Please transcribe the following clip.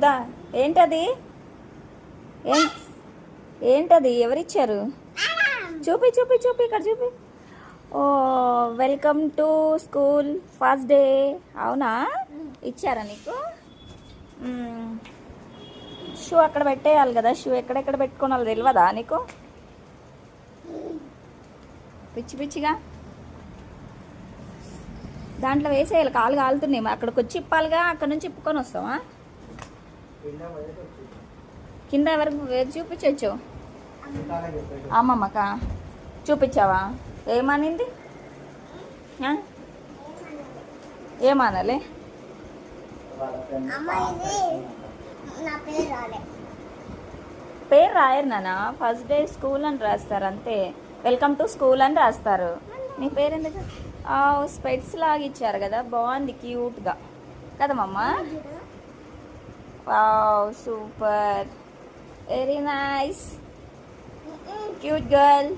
చూద్దా ఏంటది ఏం ఏంటది ఎవరిచ్చారు చూపి చూపి చూపి ఇక్కడ చూపి ఓ welcome to school first day అవునా ఇచ్చారా నీకు షూ అక్కడ పెట్టేయాలి కదా షూ ఎక్కడెక్కడ పెట్టుకోవాలి తెలియదా నీకు పిచ్చి పిచ్చిగా దాంట్లో వేసేయాలి కాలు కాలుతున్నాయి అక్కడికి వచ్చి ఇప్పాలిగా అక్కడ నుంచి ఇప్పుకొని వస్తావా కింద ఎవరికి చూపించవచ్చు అమ్మమ్మకా చూపించావా ఏమనింది ఏమనాలి పేరు రాయరు నాన్న ఫస్ట్ డే స్కూల్ అని రాస్తారు అంతే వెల్కమ్ టు స్కూల్ అని రాస్తారు నీ పేరు ఎందుకు స్పెట్స్ లాగా ఇచ్చారు కదా బాగుంది క్యూట్గా కదా మమ్మ wow super very nice cute girl